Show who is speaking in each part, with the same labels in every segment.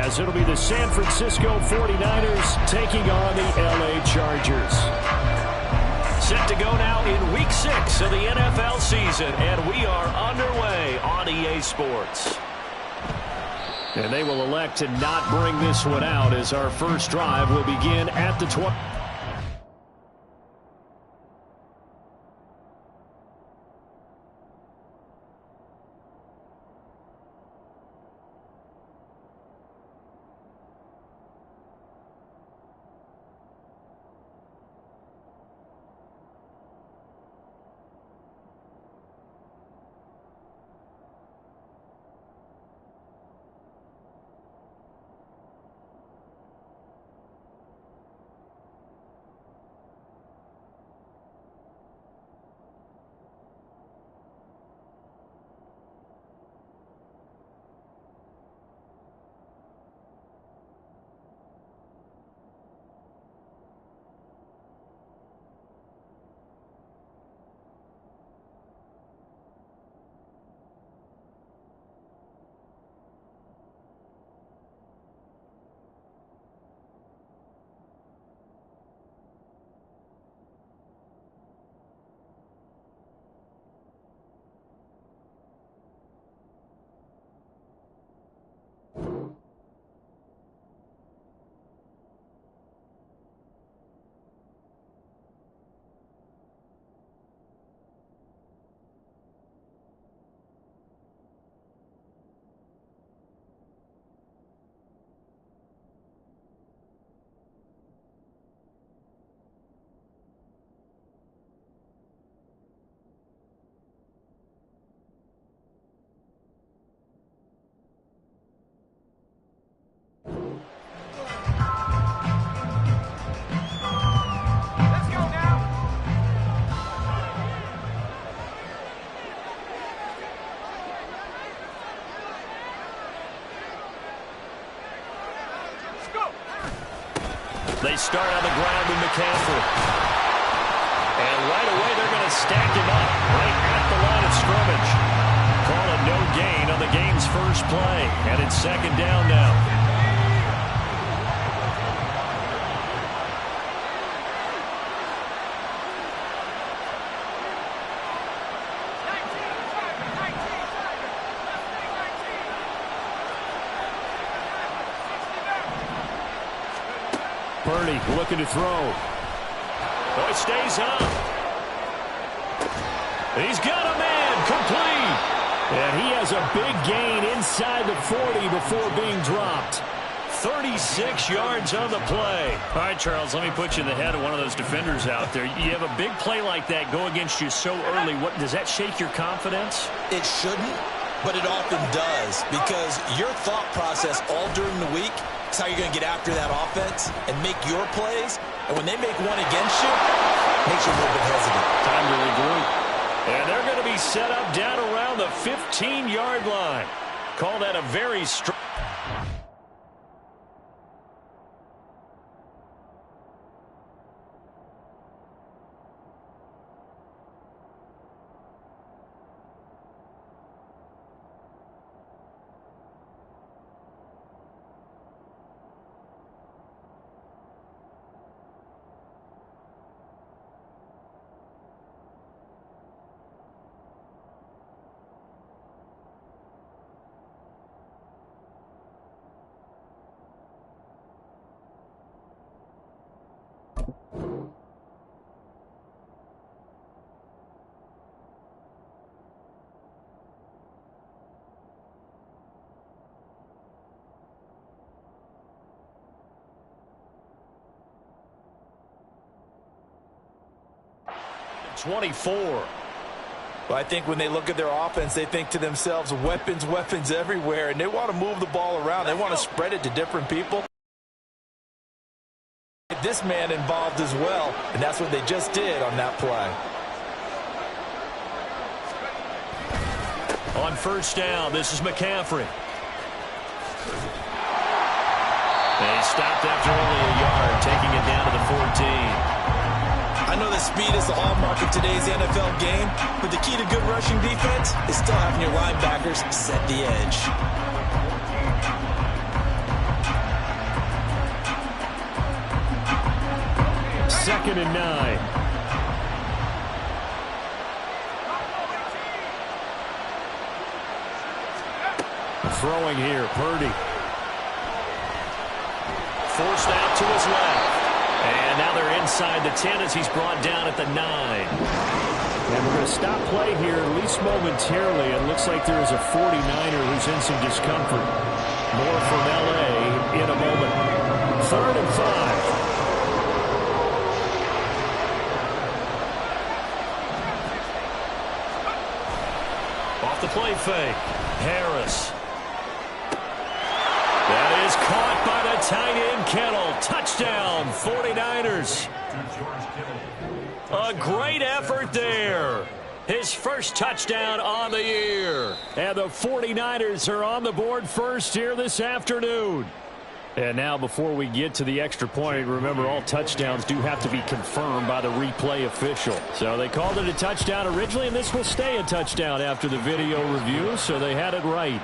Speaker 1: as it'll be the San Francisco 49ers taking on the LA Chargers. Set to go now in Week 6 of the NFL season, and we are underway on EA Sports. And they will elect to not bring this one out as our first drive will begin at the 20. They start on the ground with McCaffrey. And right away, they're going to stack him up right at the line of scrimmage. Call a no gain on the game's first play. And it's second down now. Purdy looking to throw. Boy, stays up. He's got a man complete. And he has a big gain inside the 40 before being dropped. 36 yards on the play. All right, Charles, let me put you in the head of one of those defenders out there. You have a big play like that go against you so early. What does that shake your confidence?
Speaker 2: It shouldn't, but it often does, because your thought process all during the week is how you're going to get after that offense and make your plays. And when they make one against you, it makes you a little bit hesitant.
Speaker 1: Time to regroup. And they're going to be set up down around the 15-yard line. Call that a very strong. Well,
Speaker 2: I think when they look at their offense, they think to themselves, weapons, weapons everywhere, and they want to move the ball around. They want to spread it to different people. This man involved as well, and that's what they just did on that play.
Speaker 1: On first down, this is McCaffrey. And he stopped after only a yard, taking it down to the 14.
Speaker 2: I know that speed is the hallmark of today's NFL game, but the key to good rushing defense is still having your linebackers set the edge.
Speaker 1: 2nd and 9. Throwing here, Purdy. Forced out to his left. And now they're inside the 10 as he's brought down at the 9. And we're going to stop play here, at least momentarily. It looks like there is a 49er who's in some discomfort. More from L.A. in a moment. 3rd and 5. Off the play fake. Harris. That is caught by the tight end, Kittle. Touchdown, 49ers. A great effort there. His first touchdown on the year. And the 49ers are on the board first here this afternoon. And now before we get to the extra point, remember all touchdowns do have to be confirmed by the replay official. So they called it a touchdown originally, and this will stay a touchdown after the video review, so they had it right.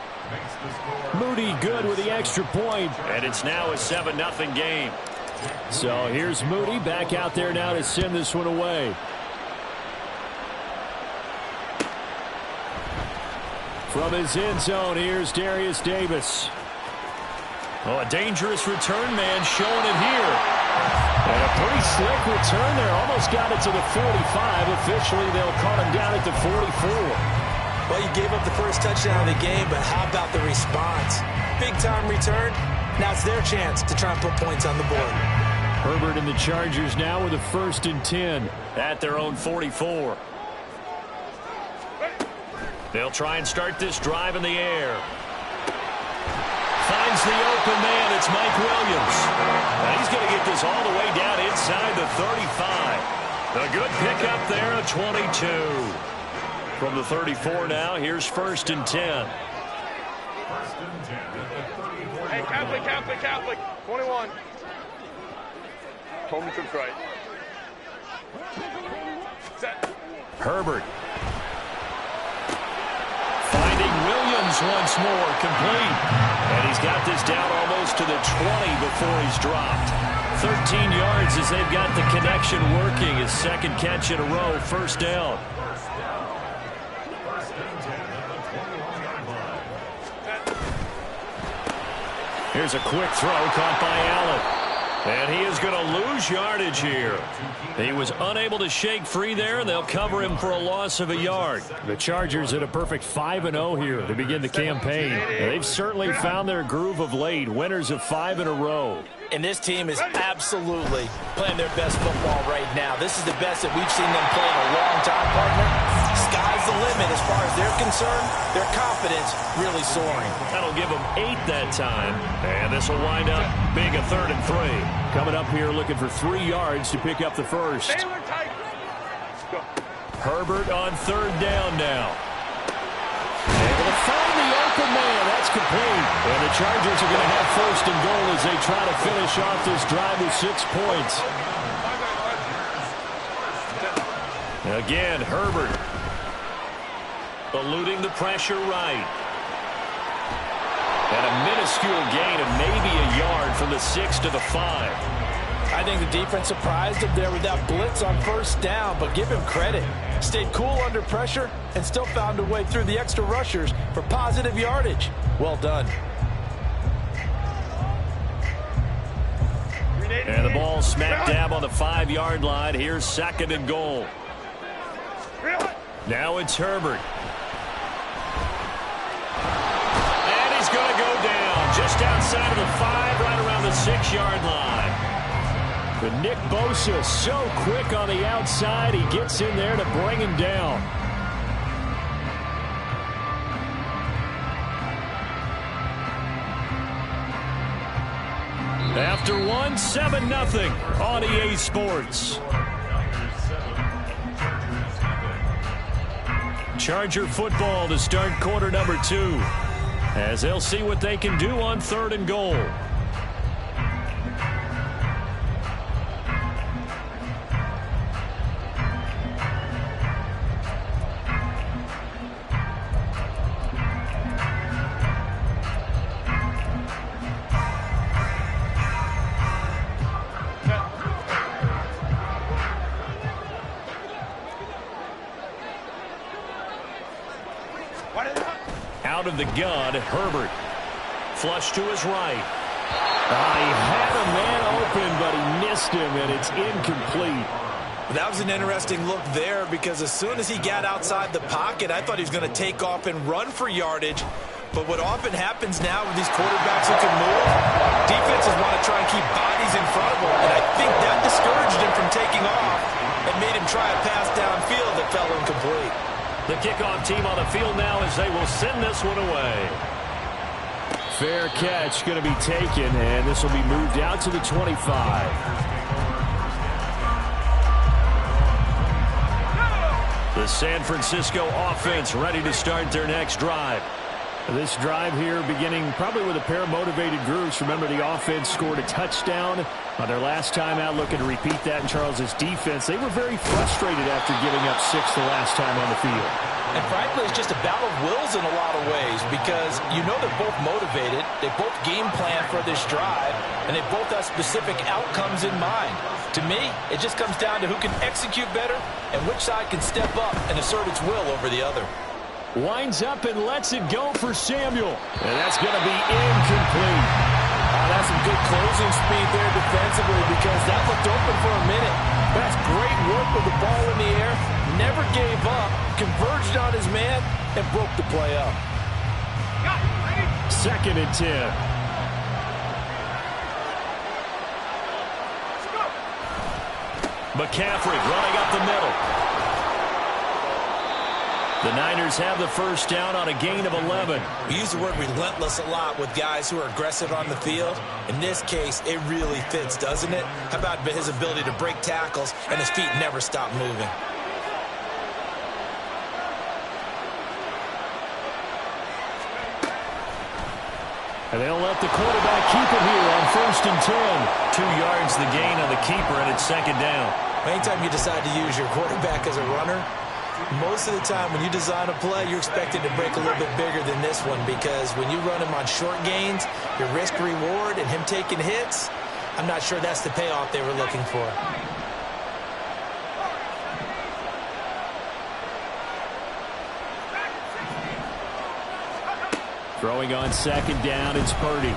Speaker 1: Moody good with the extra point, and it's now a 7-0 game. So here's Moody back out there now to send this one away. From his end zone, here's Darius Davis. Oh, a dangerous return man showing it here. And a pretty slick return there. Almost got it to the 45. Officially, they'll call him down at the 44.
Speaker 2: Well, you gave up the first touchdown of the game, but how about the response? Big-time return. Now it's their chance to try and put points on the board.
Speaker 1: Herbert and the Chargers now with a 1st and 10 at their own 44. They'll try and start this drive in the air. Finds the open man. It's Mike Williams. And he's going to get this all the way down inside the 35. A good pickup there, a 22. From the 34 now, here's 1st and 10.
Speaker 3: Hey, Catholic. 21. Told me troops right. Set.
Speaker 1: Herbert. Finding Williams once more, complete. And he's got this down almost to the 20 before he's dropped. 13 yards as they've got the connection working. His 2nd catch in a row, 1st down. Here's a quick throw caught by Allen. And he is going to lose yardage here. He was unable to shake free there, and they'll cover him for a loss of a yard. The Chargers at a perfect 5-0 here to begin the campaign. And they've certainly found their groove of late, winners of 5 in a row.
Speaker 2: And this team is absolutely playing their best football right now. This is the best that we've seen them play in a long time, partner. Sky's the limit as far as they're concerned. Their confidence really soaring.
Speaker 1: That'll give them 8 that time. And this will wind up being a 3rd and 3. Coming up here looking for 3 yards to pick up the first. Herbert on 3rd down now. Able to find the open man. That's complete. And the Chargers are going to have 1st and goal as they try to finish off this drive with 6 points. Again, Herbert eluding the pressure right. And a minuscule gain of maybe a yard from the 6 to the 5.
Speaker 2: I think the defense surprised him there with that blitz on 1st down, but give him credit. Stayed cool under pressure and still found a way through the extra rushers for positive yardage. Well done.
Speaker 1: And the ball smack dab on the 5-yard line. Here's 2nd and goal. Now it's Herbert. And he's going to go down just outside of the 5, right around the 6-yard line. But Nick Bosa so quick on the outside, he gets in there to bring him down. After 7-0 on EA Sports. Charger football to start quarter number 2, as they'll see what they can do on 3rd and goal. out of the gun, Herbert. Flush to his right. He had a man open, but he missed him, and it's incomplete.
Speaker 2: That was an interesting look there because as soon as he got outside the pocket, I thought he was going to take off and run for yardage. But what often happens now with these quarterbacks who can move, defenses want to try and keep bodies in front of them. And I think that discouraged him from taking off and made him try a pass downfield that fell incomplete.
Speaker 1: The kickoff team on the field now as they will send this one away. Fair catch going to be taken, and this will be moved out to the 25. The San Francisco offense ready to start their next drive. This drive here beginning probably with a pair of motivated groups. Remember, the offense scored a touchdown on their last time out, looking to repeat that in Charles's defense. They were very frustrated after giving up 6 the last time on the field.
Speaker 2: And frankly, it's just a battle of wills in a lot of ways because you know they're both motivated, they both game plan for this drive, and they both have specific outcomes in mind. To me, it just comes down to who can execute better and which side can step up and assert its will over the other.
Speaker 1: Winds up and lets it go for Samuel. And that's going to be incomplete.
Speaker 2: That's some good closing speed there defensively because that looked open for a minute. That's great work with the ball in the air. Never gave up, converged on his man, and broke the play up.
Speaker 1: 2nd and 10. McCaffrey running up the middle. The Niners have the first down on a gain of 11.
Speaker 2: We use the word relentless a lot with guys who are aggressive on the field. In this case, it really fits, doesn't it? How about his ability to break tackles and his feet never stop moving?
Speaker 1: And they'll let the quarterback keep it here on 1st and 10. 2 yards the gain on the keeper, and it's 2nd down.
Speaker 2: Anytime you decide to use your quarterback as a runner, most of the time when you design a play, you're expected to break a little bit bigger than this one because when you run him on short gains, your risk-reward and him taking hits, I'm not sure that's the payoff they were looking for.
Speaker 1: Throwing on 2nd down, it's Purdy.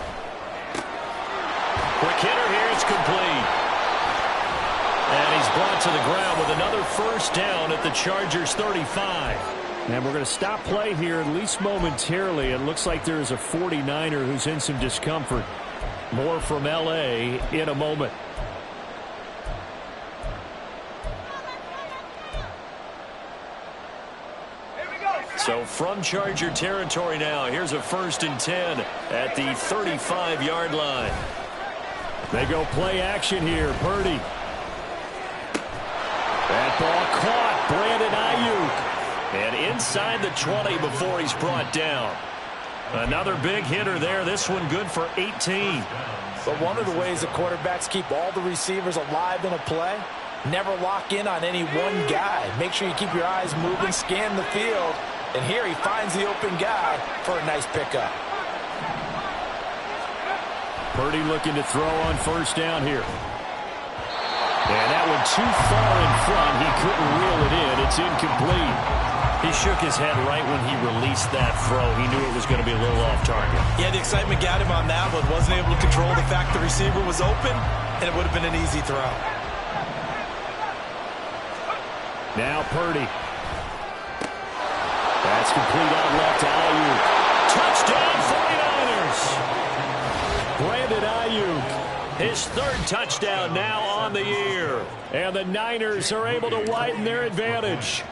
Speaker 1: Quick hitter here, it's complete. And he's brought to the ground with another first down at the Chargers' 35. And we're going to stop play here, at least momentarily. It looks like there's a 49er who's in some discomfort. More from L.A. in a moment. So from Charger territory now, here's a 1st and 10 at the 35-yard line. They go play action here. Purdy. That ball caught. Brandon Ayuk. And inside the 20 before he's brought down. Another big hitter there. This one good for 18.
Speaker 2: But one of the ways the quarterbacks keep all the receivers alive in a play, never lock in on any one guy. Make sure you keep your eyes moving, scan the field. And here he finds the open guy for a nice pickup.
Speaker 1: Purdy looking to throw on 1st down here. And that one too far in front. He couldn't reel it in. It's incomplete. He shook his head right when he released that throw. He knew it was going to be a little off target.
Speaker 2: Yeah, the excitement got him on that one. Wasn't able to control the fact the receiver was open, and it would have been an easy throw.
Speaker 1: Now Purdy. That's complete out left to Ayuk. Touchdown 49ers. Brandon Ayuk, his 3rd touchdown now on the year. And the Niners are able to widen their advantage.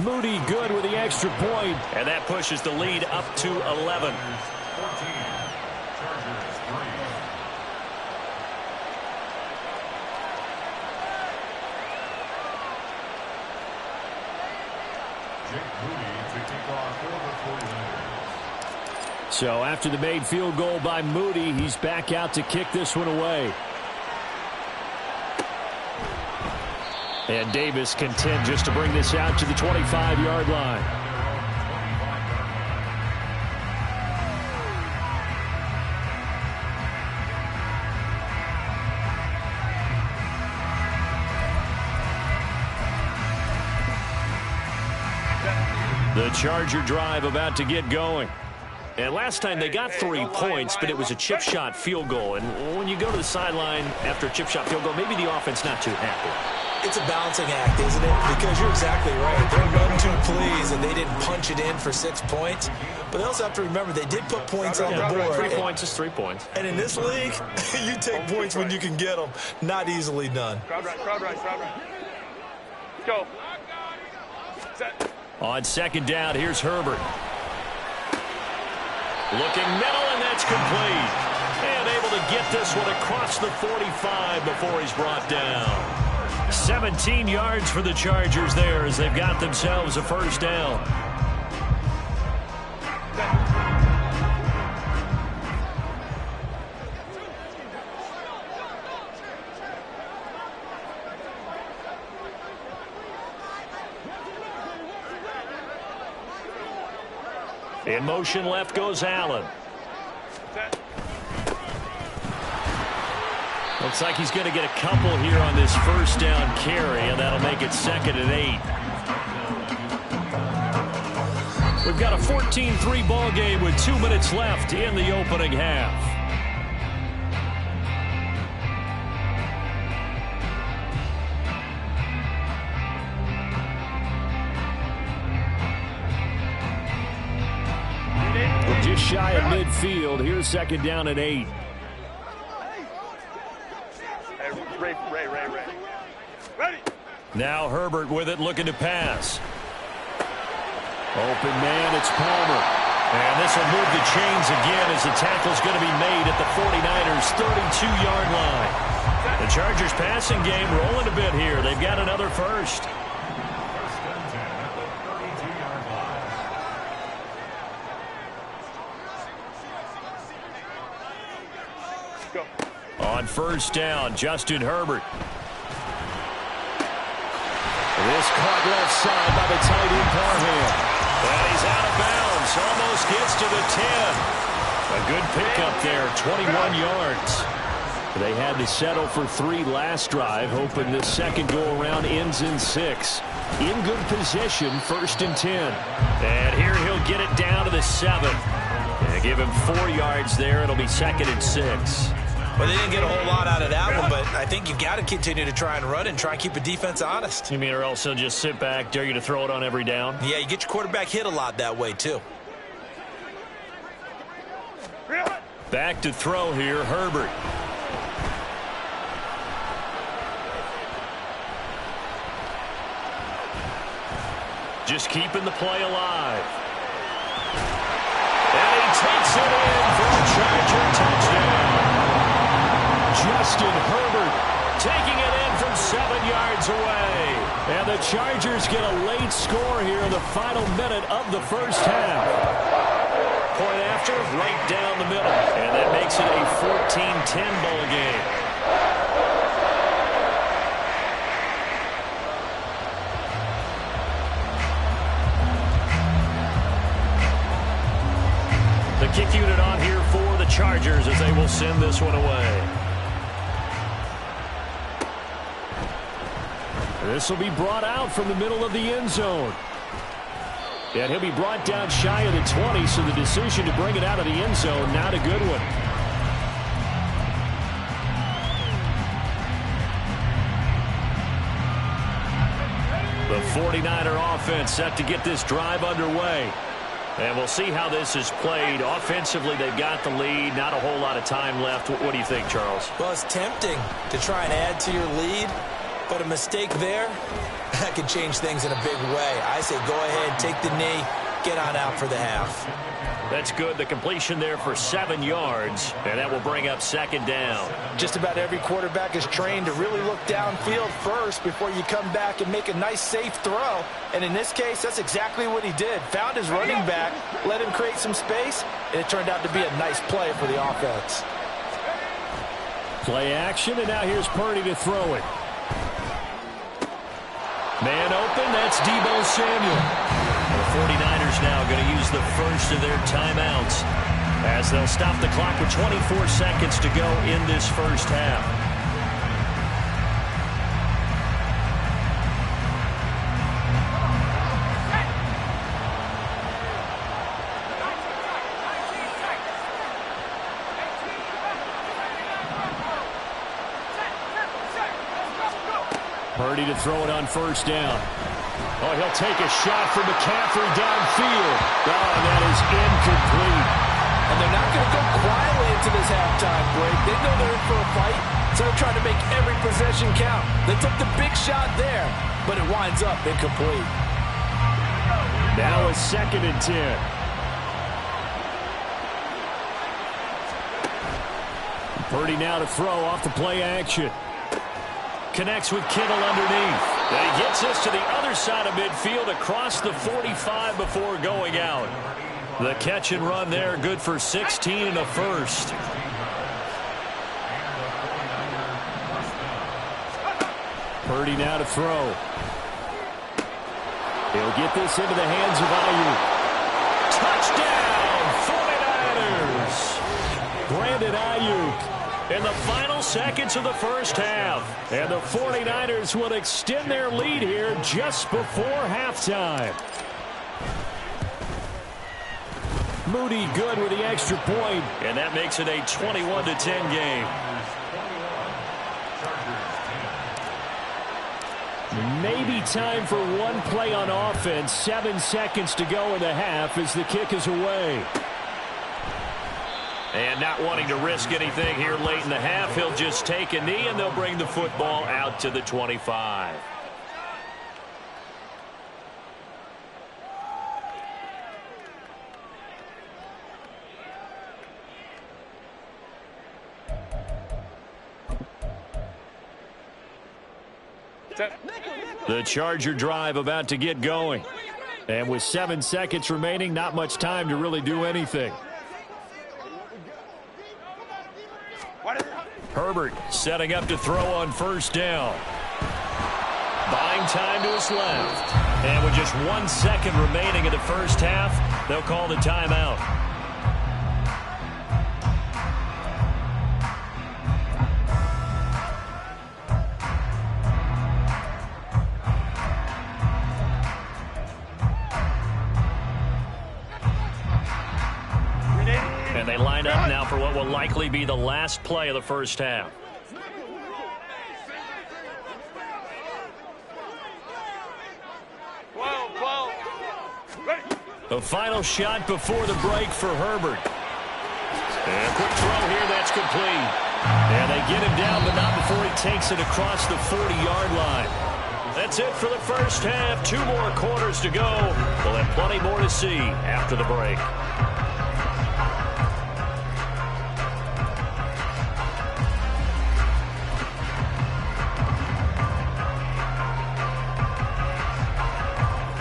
Speaker 1: Moody good with the extra point. And that pushes the lead up to 11. So after the made field goal by Moody, he's back out to kick this one away. And Davis content just to bring this out to the 25-yard line. The Charger drive about to get going. And last time they got 3 points, but it was a chip shot field goal. And when you go to the sideline after a chip shot field goal, maybe the offense not too happy.
Speaker 2: It's a balancing act, isn't it? Because you're exactly right. They're none too pleased and they didn't punch it in for 6 points. But they also have to remember they did put points on the board.
Speaker 1: 3 points is 3 points.
Speaker 2: And in this league, you take points when you can get them. Not easily done.
Speaker 3: Crowd right, crowd right, crowd right. Go. Set.
Speaker 1: On second down, here's Herbert. Looking middle, and that's complete. And able to get this one across the 45 before he's brought down. 17 yards for the Chargers there as they've got themselves a first down. In motion left goes Allen. Looks like he's going to get a couple here on this first down carry, and that'll make it 2nd and 8. We've got a 14-3 ball game with 2 minutes left in the opening half. Just shy of midfield. Here's 2nd down and 8.
Speaker 3: Ray. Ready.
Speaker 1: Now Herbert with it, looking to pass. Open man, it's Palmer. And this will move the chains again as the tackle's going to be made at the 49ers' 32-yard line. The Chargers passing game rolling a bit here. They've got another first.
Speaker 3: Go.
Speaker 1: On first down, Justin Herbert. This caught left side by the tight end Parham. And he's out of bounds. Almost gets to the 10. A good pickup there, 21 yards. They had to settle for 3 last drive, hoping this second go-around ends in 6. In good position, 1st and 10. And here he'll get it down to the 7. And give him 4 yards there. It'll be 2nd and 6.
Speaker 2: Well, they didn't get a whole lot out of that one, but I think you've got to continue to try and run and try and keep the defense honest.
Speaker 1: You mean or else he'll just sit back, dare you to throw it on every down?
Speaker 2: Yeah, you get your quarterback hit a lot that way, too.
Speaker 1: Back to throw here, Herbert. Just keeping the play alive. And he takes it in for a Charger touchdown. Justin Herbert taking it in from 7 yards away. And the Chargers get a late score here in the final minute of the first half. Point after, right down the middle. And that makes it a 14-10 ball game. The kick unit on here for the Chargers as they will send this one away. This will be brought out from the middle of the end zone. And he'll be brought down shy of the 20, so the decision to bring it out of the end zone, not a good one. The 49er offense set to get this drive underway. And we'll see how this is played. Offensively, they've got the lead. Not a whole lot of time left. What do you think, Charles?
Speaker 2: Well, it's tempting to try and add to your lead, but a mistake there, that could change things in a big way. I say go ahead, take the knee, get on out for the half.
Speaker 1: That's good. The completion there for 7 yards, and that will bring up 2nd down.
Speaker 4: Just about every quarterback is trained to really look downfield first before you come back and make a nice, safe throw. And in this case, that's exactly what he did. Found his running back, let him create some space, and it turned out to be a nice play for the offense.
Speaker 1: Play action, and now here's Purdy to throw it. Man open, that's Deebo Samuel. The 49ers now going to use the first of their timeouts as they'll stop the clock with 24 seconds to go in this first half. Purdy to throw it on first down. Oh, he'll take a shot from McCaffrey downfield. Oh, that is incomplete.
Speaker 4: And they're not going to go quietly into this halftime break. They know they're in for a fight, so they're trying to make every possession count. They took the big shot there, but it winds up incomplete.
Speaker 1: Now a 2nd and 10. Purdy now to throw off the play action. Connects with Kittle underneath. And he gets us to the other side of midfield across the 45 before going out. The catch and run there, good for 16 and a first. Purdy now to throw. He'll get this into the hands of Ayuk. Touchdown, 49ers! Brandon Ayuk in the final seconds of the first half. And the 49ers will extend their lead here just before halftime. Moody good with the extra point, and that makes it a 21-10 game. Maybe time for one play on offense. 7 seconds to go in the half as the kick is away. And not wanting to risk anything here late in the half, he'll just take a knee and they'll bring the football out to the 25. The Charger drive about to get going. And with 7 seconds remaining, not much time to really do anything. Herbert setting up to throw on first down. Buying time to his left. And with just 1 second remaining in the first half, they'll call the timeout. And they line up now for what will likely be the last play of the first half. The final shot before the break for Herbert. And a quick throw here, that's complete. And they get him down, but not before he takes it across the 40-yard line. That's it for the first half. 2 more quarters to go. We'll have plenty more to see after the break.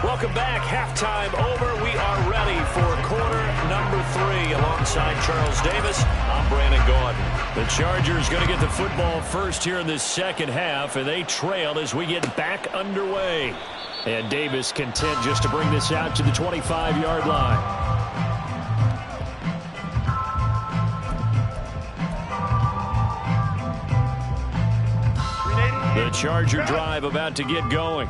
Speaker 1: Welcome back. Halftime over. We are ready for quarter number 3. Alongside Charles Davis, I'm Brandon Gaudin. The Chargers going to get the football first here in this second half, and they trail as we get back underway. And Davis content just to bring this out to the 25-yard line. The Charger drive about to get going.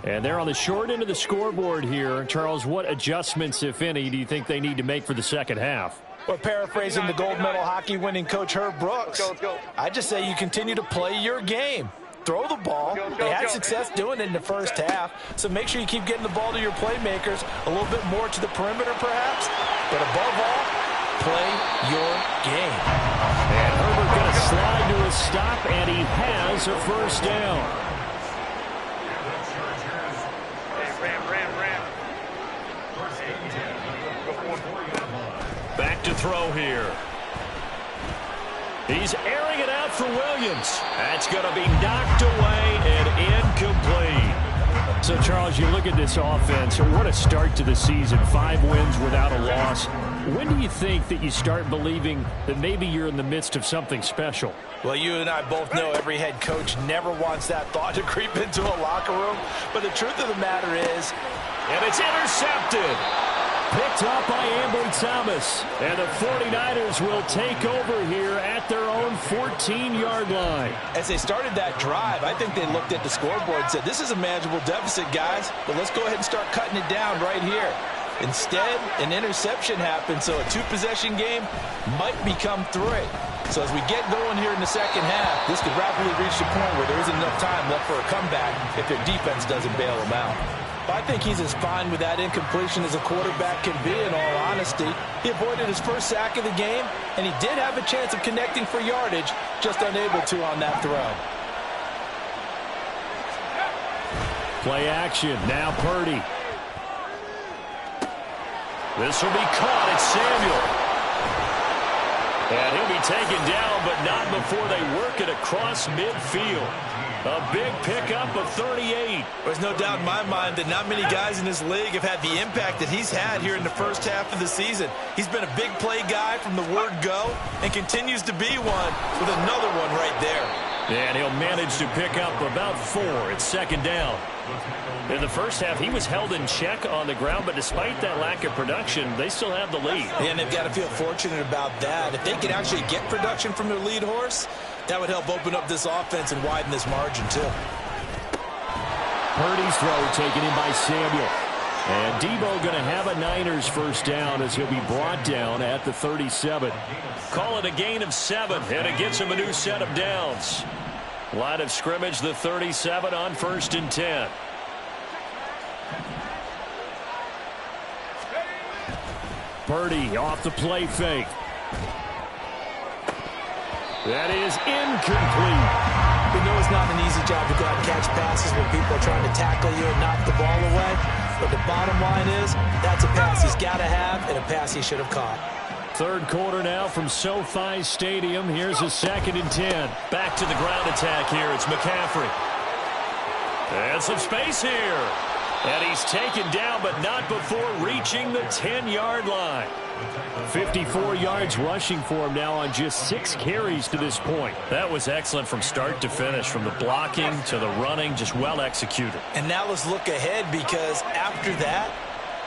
Speaker 1: And they're on the short end of the scoreboard here. Charles, what adjustments, if any, do you think they need to make for the second half?
Speaker 4: Well, paraphrasing the gold medal hockey winning coach Herb Brooks, I just say you continue to play your game. Throw the ball. They had success doing it in the first half, so make sure you keep getting the ball to your playmakers, a little bit more to the perimeter perhaps, but above all, play your game.
Speaker 1: And Herbert going to slide to a stop, and he has a first down. Back to throw here. He's airing it out for Williams. That's going to be knocked away and incomplete. So, Charles, you look at this offense, what a start to the season. 5 wins without a loss. When do you think that you start believing that maybe you're in the midst of something special?
Speaker 4: Well, you and I both know every head coach never wants that thought to creep into a locker room. But the truth of the matter is,
Speaker 1: and it's intercepted. Picked up by Ambry Thomas. And the 49ers will take over here at their own 14-yard line.
Speaker 4: As they started that drive, I think they looked at the scoreboard and said, this is a manageable deficit, guys, but let's go ahead and start cutting it down right here. Instead, an interception happened, so a two-possession game might become three. So as we get going here in the second half, this could rapidly reach the point where there isn't enough time left for a comeback if their defense doesn't bail them out. I think he's as fine with that incompletion as a quarterback can be, in all honesty. He avoided his first sack of the game, and he did have a chance of connecting for yardage, just unable to on that throw.
Speaker 1: Play action. Now Purdy. This will be caught. It's Samuel. And he'll be taken down, but not before they work it across midfield. A big pickup of 38.
Speaker 4: There's no doubt in my mind that not many guys in this league have had the impact that he's had here in the first half of the season. He's been a big play guy from the word go and continues to be one with another one right there.
Speaker 1: And he'll manage to pick up about 4. It's second down. In the first half, he was held in check on the ground, but despite that lack of production, they still have the lead.
Speaker 2: And they've got to feel fortunate about that. If they can actually get production from their lead horse, that would help open up this offense and widen this margin, too.
Speaker 1: Purdy's throw taken in by Samuel. And Debo going to have a Niners first down as he'll be brought down at the 37. Call it a gain of 7, and it gets him a new set of downs. Line of scrimmage, the 37 on 1st and 10. Purdy off the play fake. That is incomplete.
Speaker 4: We know it's not an easy job to go out and catch passes when people are trying to tackle you and knock the ball away. But the bottom line is, that's a pass he's got to have and a pass he should have caught.
Speaker 1: Third quarter now from SoFi Stadium. Here's a 2nd and 10. Back to the ground attack here. It's McCaffrey. And some space here. And he's taken down, but not before reaching the 10-yard line. 54 yards rushing for him now on just 6 carries to this point. That was excellent from start to finish, from the blocking to the running, just well executed.
Speaker 4: And now let's look ahead, because after that,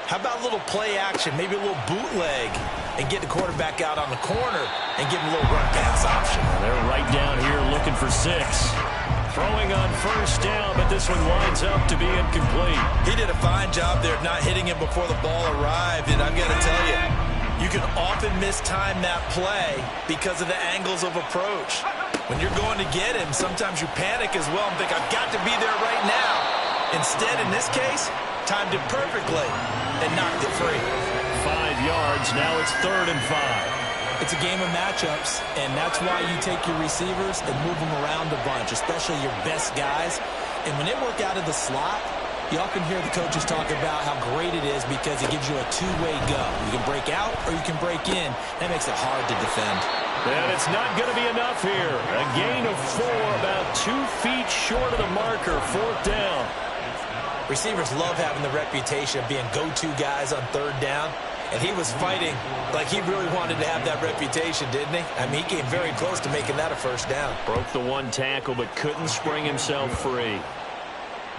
Speaker 4: how about a little play action, maybe a little bootleg, and get the quarterback out on the corner and give him a little run pass option.
Speaker 1: They're right down here looking for 6. Throwing on first down, but this one winds up to be incomplete.
Speaker 2: He did a fine job there of not hitting him before the ball arrived, and I've got to tell you, you can often mistime that play because of the angles of approach. When you're going to get him, sometimes you panic as well and think, I've got to be there right now. Instead, in this case, timed it perfectly and knocked it free.
Speaker 1: 5 yards, now it's 3rd and 5.
Speaker 2: It's a game of matchups, and that's why you take your receivers and move them around a bunch, especially your best guys. And when they work out of the slot, you often hear the coaches talk about how great it is because it gives you a two-way go. You can break out or you can break in. That makes it hard to defend.
Speaker 1: And it's not going to be enough here. A gain of 4, about 2 feet short of the marker, 4th down.
Speaker 2: Receivers love having the reputation of being go-to guys on 3rd down. And he was fighting like he really wanted to have that reputation, didn't he? I mean, he came very close to making that a first down.
Speaker 1: Broke the 1 tackle, but couldn't spring himself free.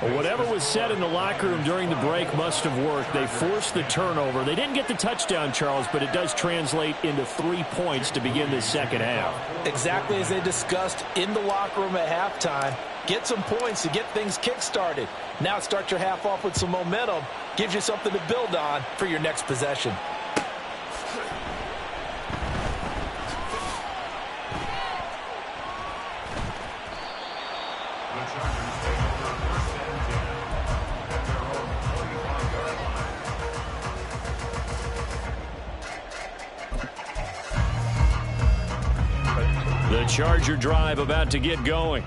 Speaker 1: Well, whatever was said in the locker room during the break must have worked. They forced the turnover. They didn't get the touchdown, Charles, but it does translate into 3 points to begin this second half.
Speaker 4: Exactly as they discussed in the locker room at halftime. Get some points to get things kick-started. Now start your half off with some momentum. Gives you something to build on for your next possession.
Speaker 1: The Charger drive about to get going.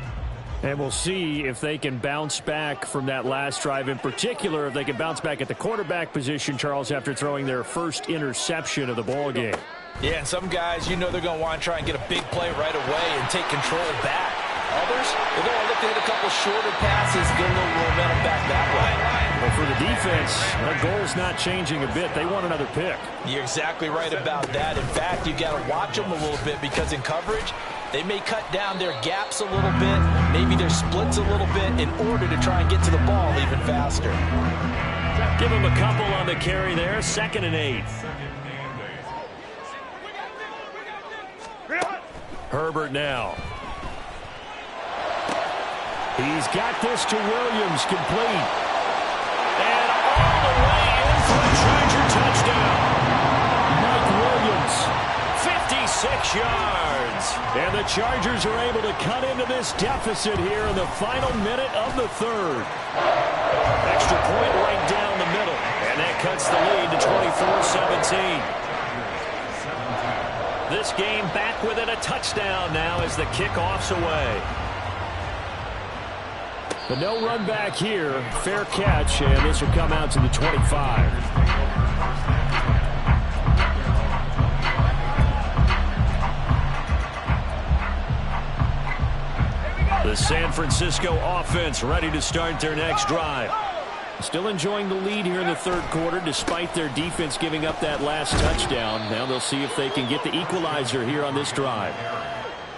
Speaker 1: And we'll see if they can bounce back from that last drive. In particular, if they can bounce back at the quarterback position, Charles, after throwing their first interception of the ball game.
Speaker 4: Yeah, and some guys, you know they're going to want to try and get a big play right away and take control back. Others, they're going to look to hit a couple shorter passes, get a little momentum back that way.
Speaker 1: Well, for the defense, their goal's not changing a bit. They want another pick.
Speaker 4: You're exactly right about that. In fact, you've got to watch them a little bit because in coverage, they may cut down their gaps a little bit, maybe their splits a little bit in order to try and get to the ball even faster.
Speaker 1: Give them a couple on the carry there. 2nd and 8. Herbert now. He's got this to Williams, complete. And all the way in for a Charger touchdown. yards. And the Chargers are able to cut into this deficit here in the final minute of the third. Extra point right down the middle. And that cuts the lead to 24-17. This game back within a touchdown now as the kickoff's away. But no run back here. Fair catch, and this will come out to the 25. The San Francisco offense ready to start their next drive. Still enjoying the lead here in the third quarter despite their defense giving up that last touchdown. Now they'll see if they can get the equalizer here on this drive.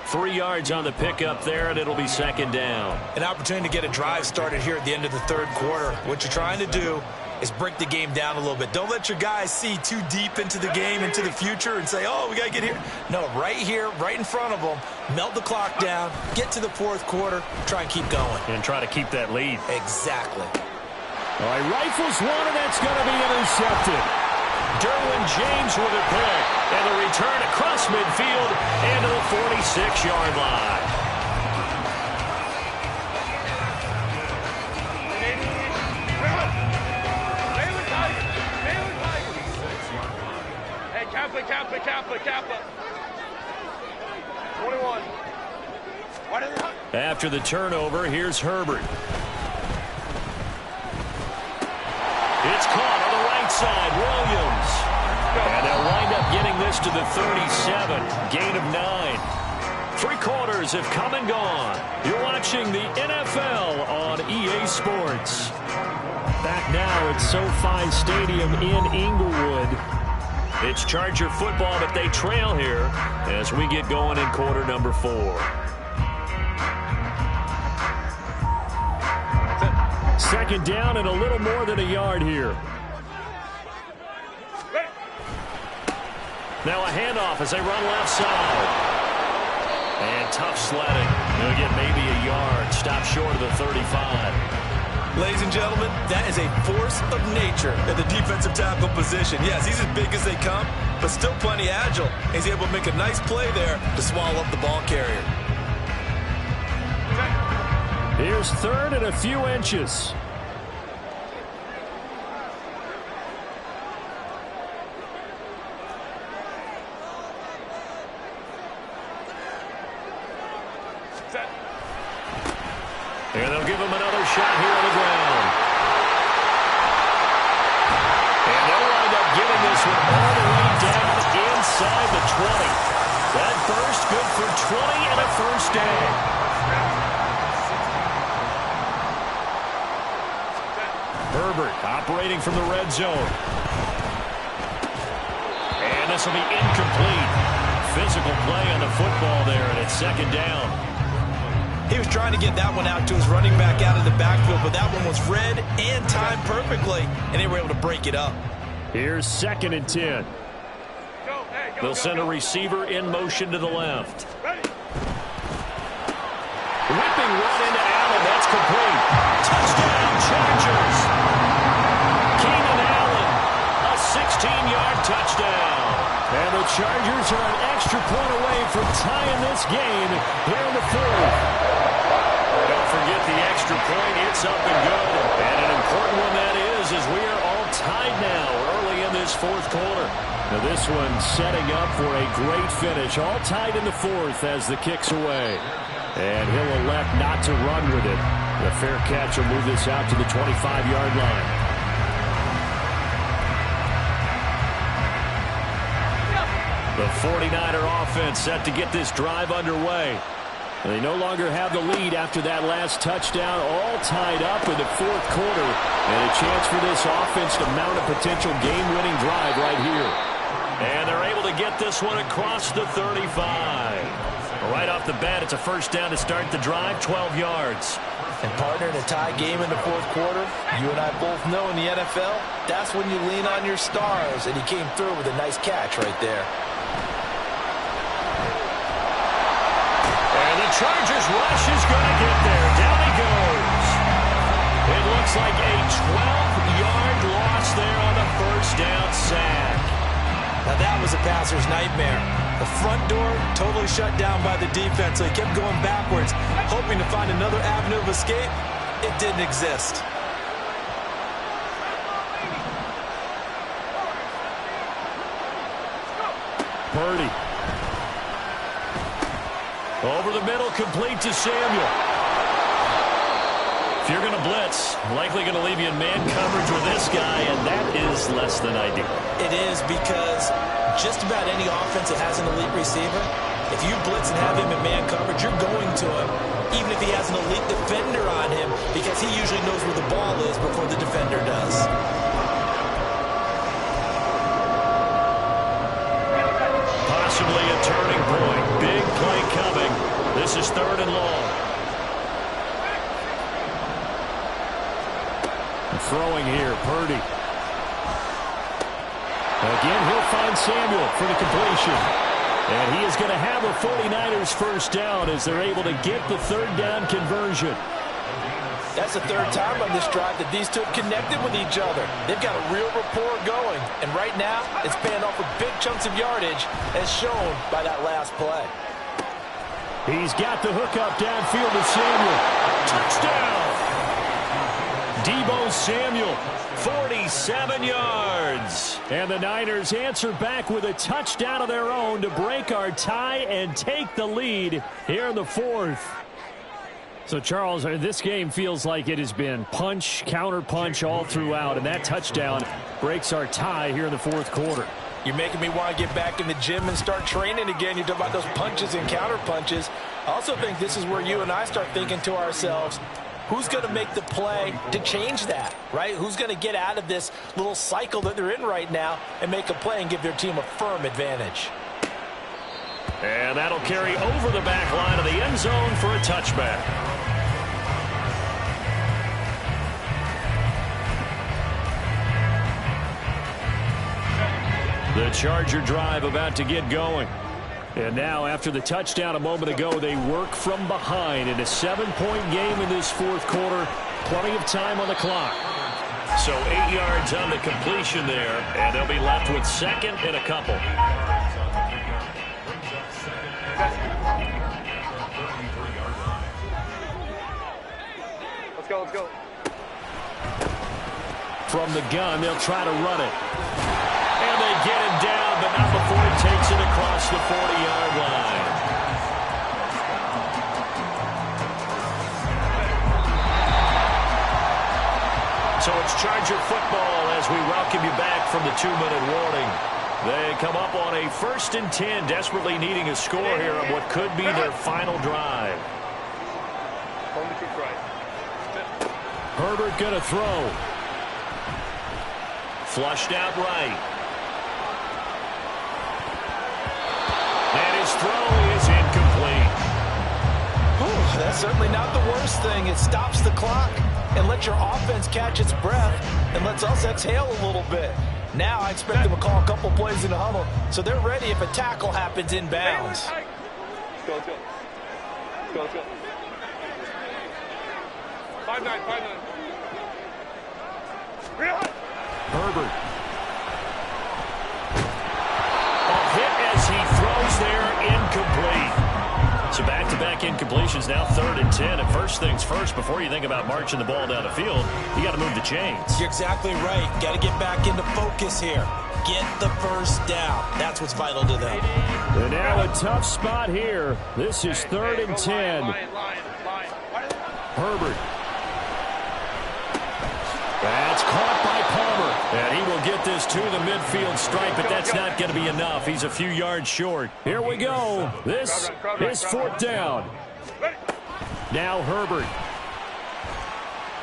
Speaker 1: 3 yards on the pickup there, and it'll be second down.
Speaker 2: An opportunity to get a drive started here at the end of the third quarter. What you're trying to do is break the game down a little bit. Don't let your guys see too deep into the game, into the future, and say, oh, we got to get here. No, right here, right in front of them, melt the clock down, get to the fourth quarter, try and keep going.
Speaker 1: And try to keep that lead.
Speaker 2: Exactly.
Speaker 1: All right, rifles one, and that's going to be intercepted. Derwin James with a pick, and the return across midfield and to the 46-yard line.
Speaker 3: Hey, Kappa. 21.
Speaker 1: After the turnover, here's Herbert. It's caught on the right side. Williams. And they'll wind up getting this to the 37. Gain of 9. 3 quarters have come and gone. You're watching the NFL on EA Sports. Back now at SoFi Stadium in Inglewood. It's Charger football, but they trail here as we get going in quarter number 4. Second down and a little more than a yard here. Now a handoff as they run left side. And tough sledding. They'll get maybe a yard. Stop short of the 35.
Speaker 2: Ladies and gentlemen, that is a force of nature at the defensive tackle position. Yes, he's as big as they come, but still plenty agile. He's able to make a nice play there to swallow up the ball carrier.
Speaker 1: Here's third and a few inches. And they'll give him another shot here on the ground. And they'll wind up getting this one all the way down inside the 20. That burst good for 20 and a first down. Herbert operating from the red zone. And this will be incomplete. Physical play on the football there, and it's second down.
Speaker 2: He was trying to get that one out to his running back out of the backfield, but that one was read and timed perfectly, and they were able to break it up.
Speaker 1: Here's second and 10. They'll send a receiver in motion to the left. Whipping run into Allen. That's complete. Touchdown, Chargers. Keenan Allen, a 16-yard touchdown. And the Chargers are an extra point away from tying this game here in the fourth. Don't forget the extra point. It's up and good. And an important one that is, as we are all tied now early in this fourth quarter. Now this one setting up for a great finish. All tied in the fourth as the kick's away. And he'll elect not to run with it. The fair catch will move this out to the 25-yard line. The 49er offense set to get this drive underway. They no longer have the lead after that last touchdown, all tied up in the fourth quarter. And a chance for this offense to mount a potential game-winning drive right here. And they're able to get this one across the 35. Right off the bat, it's a first down to start the drive, 12 yards.
Speaker 4: And partner, in a tie game in the fourth quarter, you and I both know in the NFL, that's when you lean on your stars. And he came through with a nice catch right there.
Speaker 1: Chargers rush is going to get there. Down he goes. It looks like a 12-yard loss there on the first down sack.
Speaker 2: Now that was a passer's nightmare. The front door totally shut down by the defense, so he kept going backwards, hoping to find another avenue of escape. It didn't exist.
Speaker 1: Purdy. Over the middle, complete to Samuel. If you're going to blitz, likely going to leave you in man coverage with this guy, and that is less than ideal.
Speaker 2: It is, because just about any offense that has an elite receiver, if you blitz and have him in man coverage, you're going to him, even if he has an elite defender on him, because he usually knows where the ball is before the defender does.
Speaker 1: Possibly a turning point. Big play coming. This is 3rd and long. Throwing here, Purdy. Again, he'll find Samuel for the completion. And he is going to have a 49ers first down as they're able to get the 3rd down conversion.
Speaker 4: That's the 3rd time on this drive that these two have connected with each other. They've got a real rapport going. And right now, it's paying off with big chunks of yardage, as shown by that last play.
Speaker 1: He's got the hook up downfield to Samuel. Touchdown! Deebo Samuel, 47 yards. And the Niners answer back with a touchdown of their own to break our tie and take the lead here in the 4th. So, Charles, this game feels like it has been punch, counter punch all throughout, and that touchdown breaks our tie here in the 4th quarter.
Speaker 4: You're making me want to get back in the gym and start training again. You talk about those punches and counter punches. I also think this is where you and I start thinking to ourselves, who's going to make the play to change that, right? Who's going to get out of this little cycle that they're in right now and make a play and give their team a firm advantage?
Speaker 1: And that'll carry over the back line of the end zone for a touchback. The Charger drive about to get going. And now, after the touchdown a moment ago, they work from behind in a 7-point game in this 4th quarter. Plenty of time on the clock. So 8 yards on the completion there, and they'll be left with 2nd and a couple.
Speaker 3: Let's go, let's go.
Speaker 1: From the gun, they'll try to run it. And they get him down, but not before he takes it across the 40-yard line. So it's Charger football as we welcome you back from the 2-minute warning. They come up on a 1st and 10, desperately needing a score here on what could be their final drive. Herbert going to throw. Flushed out right. And his throw is incomplete.
Speaker 4: Whew, that's certainly not the worst thing. It stops the clock and lets your offense catch its breath and lets us exhale a little bit. Now I expect them to call a couple plays in the huddle, so they're ready if a tackle happens in bounds.
Speaker 3: Let's go, let's go. Let's go, let's go. 5-9, 5-9.
Speaker 1: Herbert. A hit as he throws there, incomplete. So back-to-back incompletions, now 3rd and 10. And first things first, before you think about marching the ball down the field, you got to move the chains.
Speaker 2: You're exactly right. Got to get back into focus here. Get the first down. That's what's vital to them.
Speaker 1: And now a tough spot here. This is 3rd and 10. Herbert. That's caught by Palmer. And he will get this to the midfield stripe, but that's not going to be enough. He's a few yards short. Here we go. This is 4th down. Now Herbert.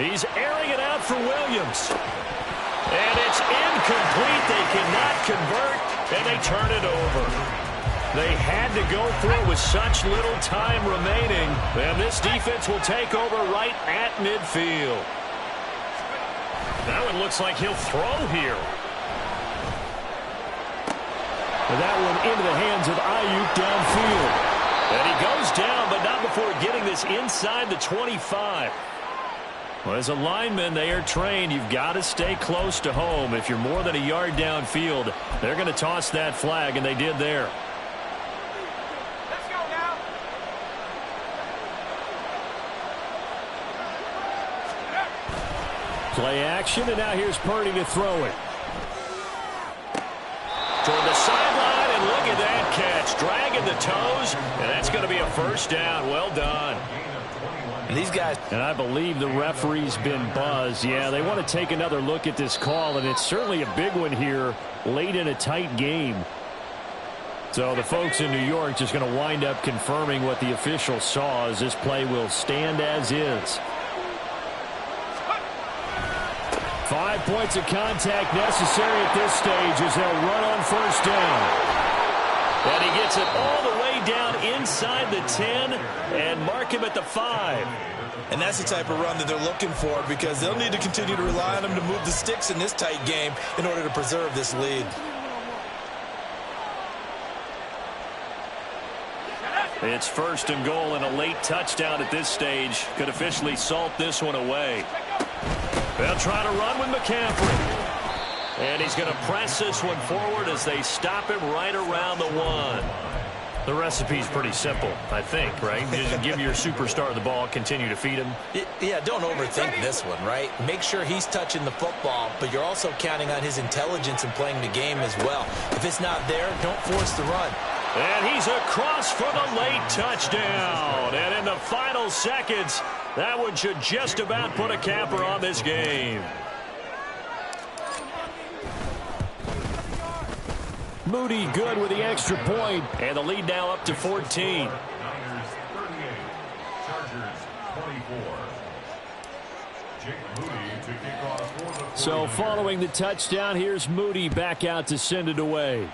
Speaker 1: He's airing it out for Williams. And it's incomplete. They cannot convert, and they turn it over. They had to go through it with such little time remaining. And this defense will take over right at midfield. That one looks like he'll throw here. And that one into the hands of Ayuk downfield. And he goes down, but not before getting this inside the 25. Well, as a lineman, they are trained. You've got to stay close to home. If you're more than a yard downfield, they're going to toss that flag, and they did there.
Speaker 3: Let's go now.
Speaker 1: Play action, and now here's Purdy to throw it. Toward the sideline, and look at that catch. Dragging the toes, and that's going to be a first down. Well done.
Speaker 4: These guys.
Speaker 1: And I believe the referee's been buzzed. Yeah, they want to take another look at this call, and it's certainly a big one here late in a tight game. So the folks in New York just going to wind up confirming what the official saw, as this play will stand as is. 5 points of contact necessary at this stage as they'll run on first down. And he gets it all the way down inside the 10 and mark him at the 5.
Speaker 2: And that's the type of run that they're looking for, because they'll need to continue to rely on him to move the sticks in this tight game in order to preserve this lead.
Speaker 1: It's first and goal, and a late touchdown at this stage could officially salt this one away. They'll try to run with McCaffrey. And he's going to press this one forward as they stop him right around the 1. The recipe's pretty simple, I think, right? Just give your superstar the ball, continue to feed him.
Speaker 2: Yeah, don't overthink this one, right? Make sure he's touching the football, but you're also counting on his intelligence in playing the game as well. If it's not there, don't force the run.
Speaker 1: And he's across for the late touchdown. And in the final seconds, that one should just about put a capper on this game. Moody good with the extra point, and the lead now up to 14. So following the touchdown, here's Moody back out to send it away.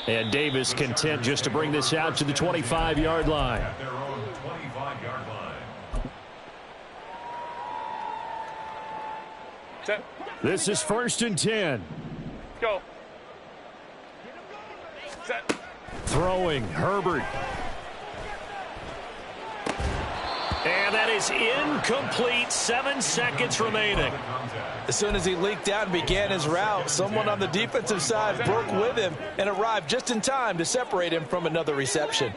Speaker 1: And Davis content just to bring this out to the 25-yard line.
Speaker 3: Set.
Speaker 1: This is first and 10.
Speaker 3: Go. Set.
Speaker 1: Throwing, Herbert. And that is incomplete. 7 seconds remaining.
Speaker 4: As soon as he leaked out and began his route, someone on the defensive side broke with him and arrived just in time to separate him from another reception.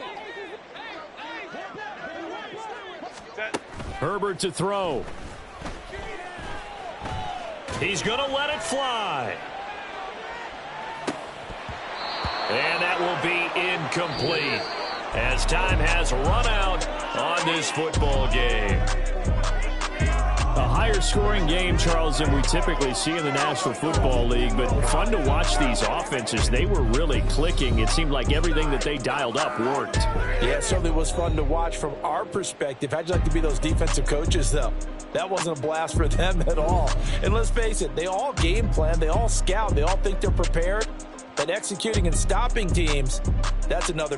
Speaker 3: Set.
Speaker 1: Herbert to throw. He's going to let it fly. And that will be incomplete as time has run out on this football game. A higher scoring game, Charles, than we typically see in the National Football League, but fun to watch these offenses. They were really clicking. It seemed like everything that they dialed up worked.
Speaker 4: Yeah, it certainly was fun to watch from our perspective. How'd you like to be those defensive coaches, though? That wasn't a blast for them at all. And let's face it, they all game plan, they all scout, they all think they're prepared. But executing and stopping teams, that's another matter.